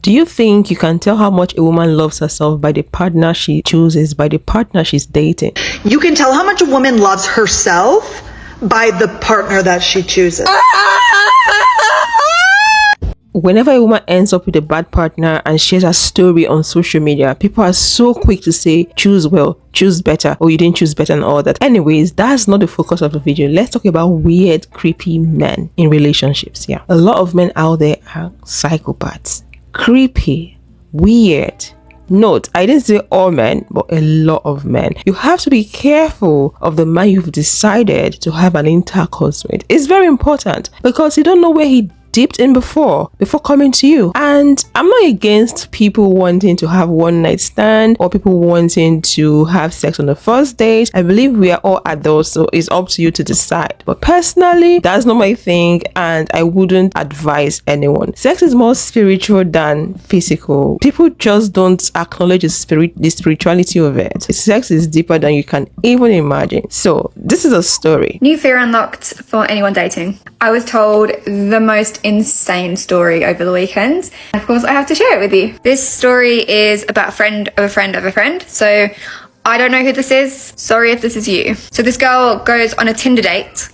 Do you think you can tell how much a woman loves herself by the partner she chooses, by the partner she's dating? You can tell how much a woman loves herself by the partner that she chooses. Whenever a woman ends up with a bad partner and shares her story on social media, people are so quick to say, choose well, choose better, or you didn't choose better and all that. Anyways, that's not the focus of the video. Let's talk about weird, creepy men in relationships. Yeah, a lot of men out there are psychopaths. Creepy, weird. Note, I didn't say all men, but a lot of men. You have to be careful of the man you've decided to have an intercourse with. It's very important because you don't know where he dipped in before coming to you. And I'm not against people wanting to have one night stand or people wanting to have sex on the first date. I believe we are all adults, so it's up to you to decide. But personally, that's not my thing and I wouldn't advise anyone. Sex is more spiritual than physical. People just don't acknowledge the spirituality of it. Sex is deeper than you can even imagine. So this is a story. New fear unlocked for anyone dating. I was told the most insane story over the weekend. Of course, I have to share it with you. This story is about a friend of a friend of a friend. So I don't know who this is. Sorry if this is you. So this girl goes on a Tinder date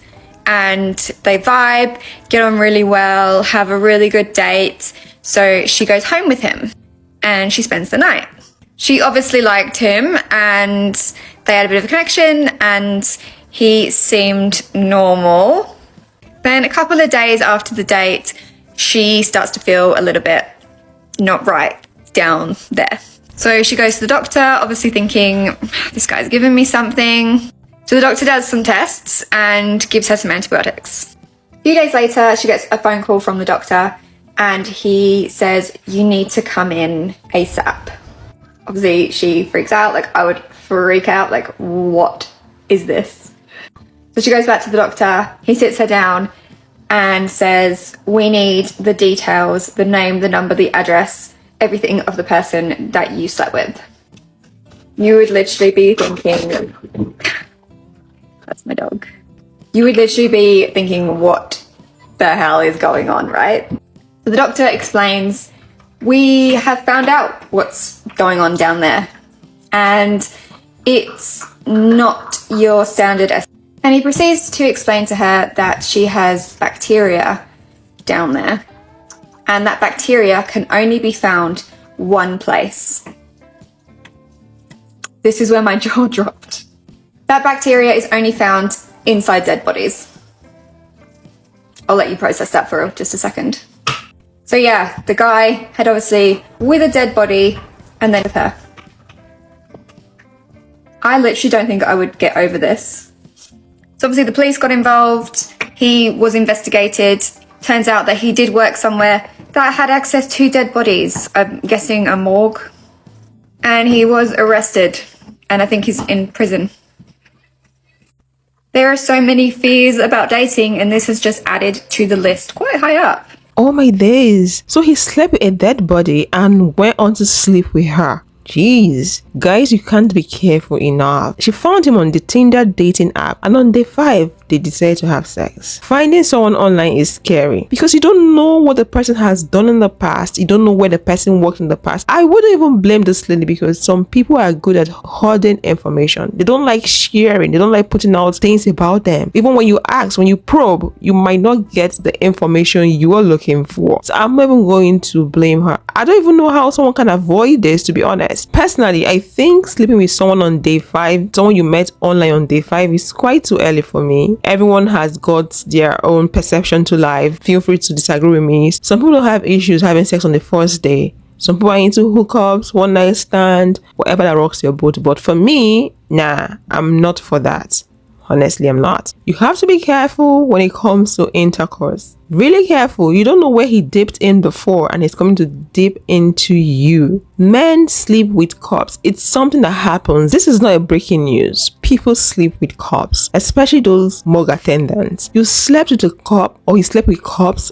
and they vibe, get on really well, have a really good date. So she goes home with him and she spends the night. She obviously liked him and they had a bit of a connection and he seemed normal. Then a couple of days after the date, she starts to feel a little bit not right down there. So she goes to the doctor, obviously thinking, this guy's giving me something. So the doctor does some tests and gives her some antibiotics. A few days later, she gets a phone call from the doctor and he says, you need to come in ASAP. Obviously, she freaks out, like I would freak out, like what is this? So she goes back to the doctor, he sits her down and says, we need the details, the name, the number, the address, everything of the person that you slept with. You would literally be thinking, that's my dog. You would literally be thinking, what the hell is going on, right? So the doctor explains, we have found out what's going on down there and it's not your standard. And he proceeds to explain to her that she has bacteria down there and that bacteria can only be found one place. This is where my jaw dropped. That bacteria is only found inside dead bodies. I'll let you process that for just a second. So yeah, the guy had obviously with a dead body and then with her. I literally don't think I would get over this. So obviously the police got involved, he was investigated. Turns out that he did work somewhere that had access to dead bodies, I'm guessing a morgue. And he was arrested and I think he's in prison. There are so many fears about dating and this has just added to the list quite high up. Oh my days. So he slept with a dead body and went on to sleep with her. Jeez, guys, you can't be careful enough. She found him on the Tinder dating app and on day 5 they decided to have sex. Finding someone online is scary because you don't know what the person has done in the past. You don't know where the person worked in the past. I wouldn't even blame this lady because some people are good at hoarding information. They don't like sharing. They don't like putting out things about them. Even when you ask, when you probe, you might not get the information you are looking for. So I'm not even going to blame her. I don't even know how someone can avoid this, to be honest. Personally, I think sleeping with someone on day 5, someone you met online on day 5 is quite too early for me. Everyone has got their own perception to life. Feel free to disagree with me. Some people don't have issues having sex on the first day. Some people are into hookups, one night stand, whatever that rocks your boat. But for me, nah, I'm not for that. Honestly, I'm not. You have to be careful when it comes to intercourse. Really careful. You don't know where he dipped in before and he's coming to dip into you. Men sleep with cops. It's something that happens. This is not a breaking news. People sleep with cops, especially those morgue attendants. You slept with a cop or you slept with cops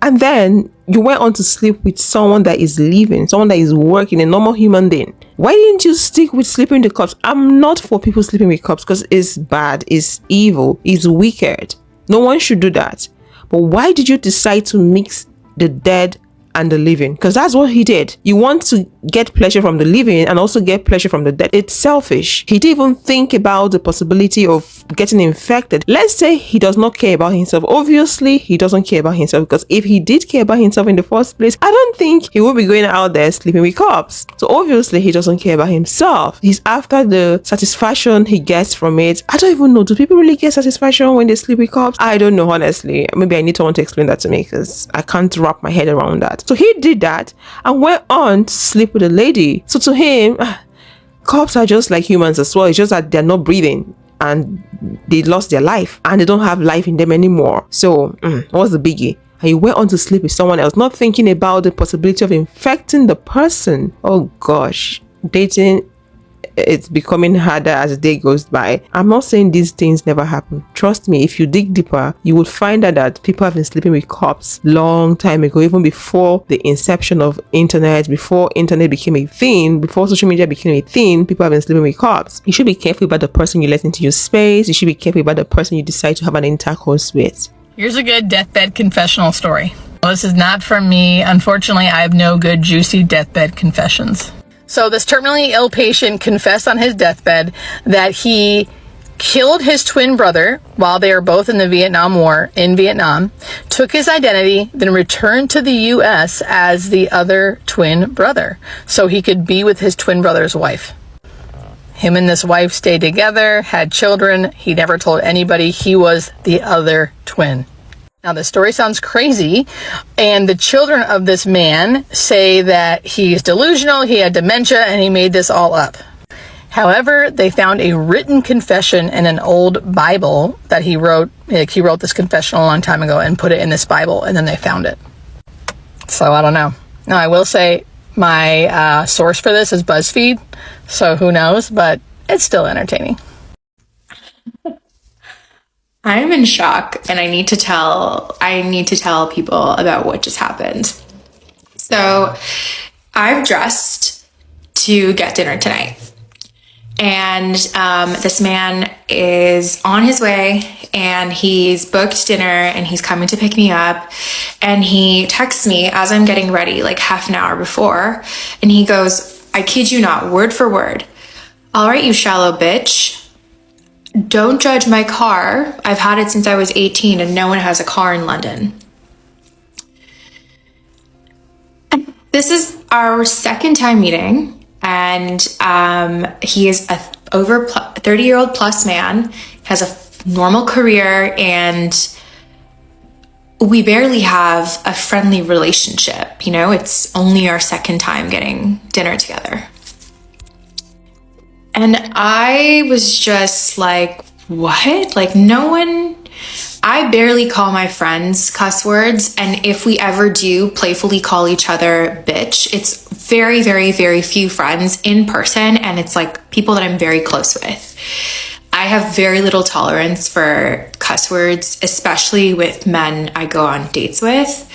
and then you went on to sleep with someone that is living, someone that is working, a normal human being. Why didn't you stick with sleeping with cops? I'm not for people sleeping with cops because it's bad, it's evil, it's wicked. No one should do that. But why did you decide to mix the dead and the living, because that's what he did. You want to get pleasure from the living and also get pleasure from the dead. It's selfish. He didn't even think about the possibility of getting infected. Let's say he does not care about himself. Obviously, he doesn't care about himself, because if he did care about himself in the first place, I don't think he would be going out there sleeping with cops. So obviously, he doesn't care about himself. He's after the satisfaction he gets from it. I don't even know. Do people really get satisfaction when they sleep with cops? I don't know, honestly. Maybe I need someone to explain that to me, because I can't wrap my head around that. So he did that and went on to sleep with a lady. So to him, cops are just like humans as well. It's just that they're not breathing and they lost their life and they don't have life in them anymore. So what's the biggie? And he went on to sleep with someone else, not thinking about the possibility of infecting the person. Oh gosh, dating, it's becoming harder as the day goes by. I'm not saying these things never happen. Trust me, if you dig deeper, you will find out that people have been sleeping with cops long time ago, even before the inception of internet, before internet became a thing, before social media became a thing. People have been sleeping with cops. You should be careful about the person you let into your space. You should be careful about the person you decide to have an intercourse with. Here's a good deathbed confessional story. Well, this is not from me. Unfortunately, I have no good juicy deathbed confessions. So this terminally ill patient confessed on his deathbed that he killed his twin brother while they were both in the Vietnam War in Vietnam, took his identity, then returned to the U.S. as the other twin brother so he could be with his twin brother's wife. Him and this wife stayed together, had children. He never told anybody he was the other twin. Now, the story sounds crazy, and the children of this man say that he's delusional, he had dementia, and he made this all up. However, they found a written confession in an old Bible that he wrote. Like, he wrote this confession a long time ago and put it in this Bible, and then they found it. So, I don't know. Now, I will say my source for this is BuzzFeed, so who knows, but it's still entertaining. I'm in shock, and I need to tell people about what just happened. So I've dressed to get dinner tonight, and this man is on his way, and he's booked dinner, and he's coming to pick me up, and he texts me as I'm getting ready, like half an hour before, and he goes, "I kid you not, word for word, all right, you shallow bitch. Don't judge my car. I've had it since I was 18 and no one has a car in London." This is our second time meeting, and he is a over 30-year-old plus man, has a normal career, and we barely have a friendly relationship. You know, it's only our second time getting dinner together. And I was just like, what? Like, no one, I barely call my friends cuss words. And if we ever do playfully call each other bitch, it's very, very, very few friends in person. And it's like people that I'm very close with. I have very little tolerance for cuss words, especially with men I go on dates with.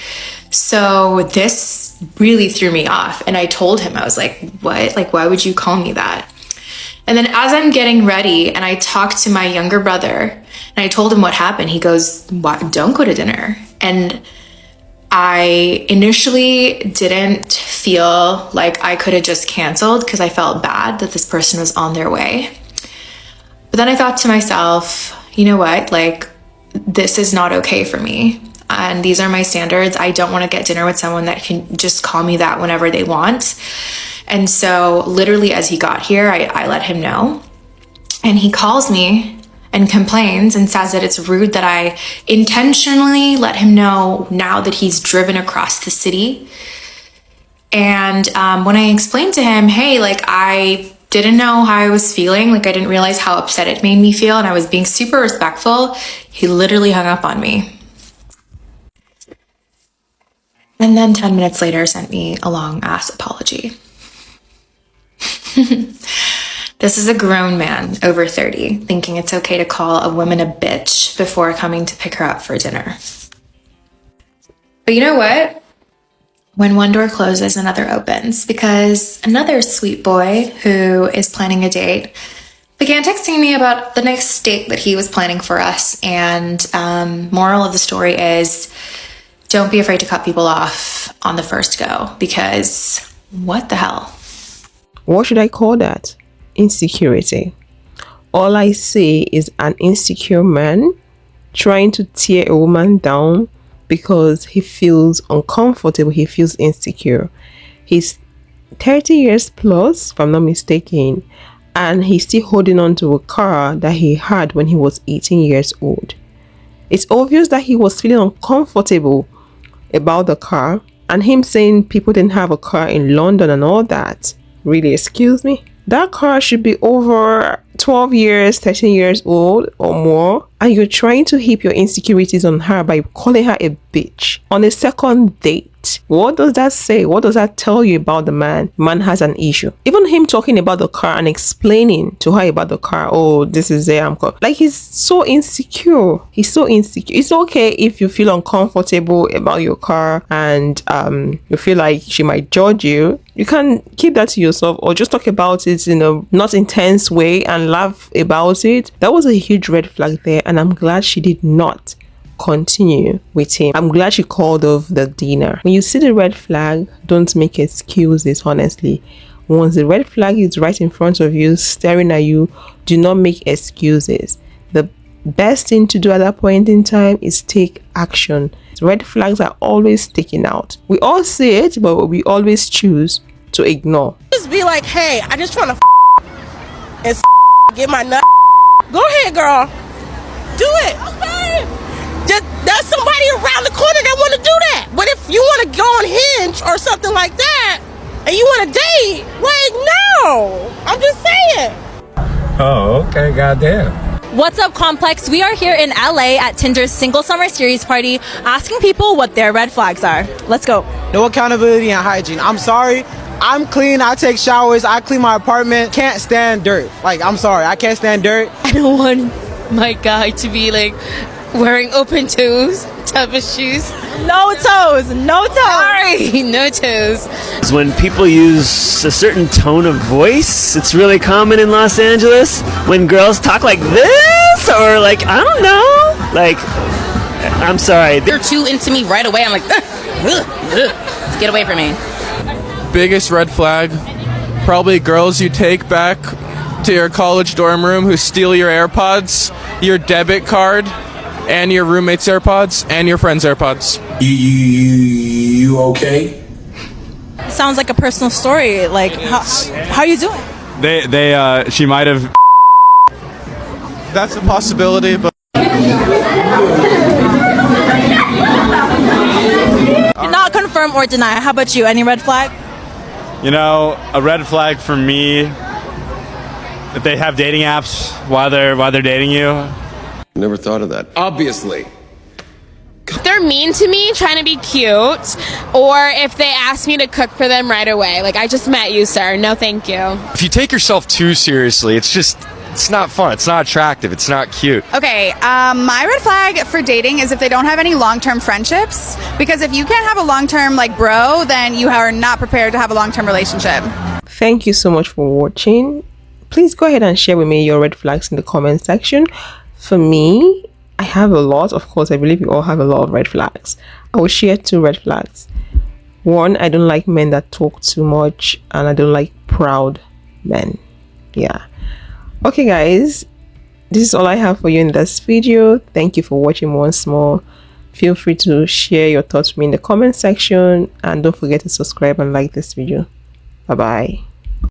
So this really threw me off. And I told him, I was like, what? Like, why would you call me that? And then as I'm getting ready and I talked to my younger brother and I told him what happened, he goes, "What? Don't go to dinner." And I initially didn't feel like I could have just canceled because I felt bad that this person was on their way. But then I thought to myself, you know what? Like, this is not okay for me. And these are my standards. I don't want to get dinner with someone that can just call me that whenever they want. And so literally as he got here, I let him know. And he calls me and complains and says that it's rude that I intentionally let him know now that he's driven across the city. And when I explained to him, hey, like, I didn't know how I was feeling, like I didn't realize how upset it made me feel, and I was being super respectful, he literally hung up on me. And then 10 minutes later sent me a long ass apology. This is a grown man over 30 thinking it's okay to call a woman a bitch before coming to pick her up for dinner. But you know what? When one door closes, another opens, because another sweet boy who is planning a date began texting me about the next date that he was planning for us. And moral of the story is, don't be afraid to cut people off on the first go, because what the hell? What should I call that? Insecurity. All I see is an insecure man trying to tear a woman down because he feels uncomfortable, he feels insecure. He's 30 years plus, if I'm not mistaken, and he's still holding on to a car that he had when he was 18 years old. It's obvious that he was feeling uncomfortable about the car, and him saying people didn't have a car in London and all that. Really, excuse me? That car should be over 12 years, 13 years old or more, and you're trying to heap your insecurities on her by calling her a bitch on a second date. What does that say? What does that tell you about the man? Man has an issue. Even him talking about the car and explaining to her about the car, oh, this is there, like, he's so insecure. He's so insecure. It's okay if you feel uncomfortable about your car and you feel like she might judge you. You can keep that to yourself, or just talk about it in a not intense way and laugh about it. That was a huge red flag there, and I'm glad she did not continue with him. I'm glad she called off the dinner. When you see the red flag, don't make excuses, honestly. Once the red flag is right in front of you, staring at you, do not make excuses. The best thing to do at that point in time is take action. Red flags are always sticking out. We all see it, but we always choose to ignore. Just be like, hey, I just trying to and get my nut. Go ahead, girl. Do it. Okay. Just, there's somebody around the corner that want to do that. But if you want to go on Hinge or something like that, and you want to date, like, no. I'm just saying. Oh, okay, goddamn. What's up, Complex? We are here in LA at Tinder's Single Summer Series party, asking people what their red flags are. Let's go. No accountability and hygiene. I'm sorry. I'm clean. I take showers. I clean my apartment. Can't stand dirt. Like, I'm sorry. I can't stand dirt. I don't want my guy to be like wearing open toes type of shoes. No toes. No toes. Sorry, no toes. When people use a certain tone of voice, it's really common in Los Angeles. When girls talk like this, or like, I don't know, like, I'm sorry. They're too into me right away. I'm like, get away from me. Biggest red flag, probably girls you take back to your college dorm room who steal your AirPods, your debit card, and your roommate's AirPods, and your friend's AirPods. You okay? Sounds like a personal story. Like, how are you doing? She might have. That's a possibility, but Not confirm or deny. How about you? Any red flag? You know, a red flag for me, if they have dating apps while they're dating you. Never thought of that. Obviously. If they're mean to me, trying to be cute, or if they ask me to cook for them right away. Like, I just met you, sir. No, thank you. If you take yourself too seriously, it's not fun. It's not attractive. It's not cute. Okay, my red flag for dating is if they don't have any long-term friendships. Because if you can't have a long-term, like, bro, then you are not prepared to have a long-term relationship. Thank you so much for watching. Please go ahead and share with me your red flags in the comment section. For me, I have a lot. Of course, I believe you all have a lot of red flags. I will share 2 red flags. 1, I don't like men that talk too much, and I don't like proud men. Yeah. Okay, guys, this is all I have for you in this video. Thank you for watching once more. Feel free to share your thoughts with me in the comment section, and don't forget to subscribe and like this video. Bye bye.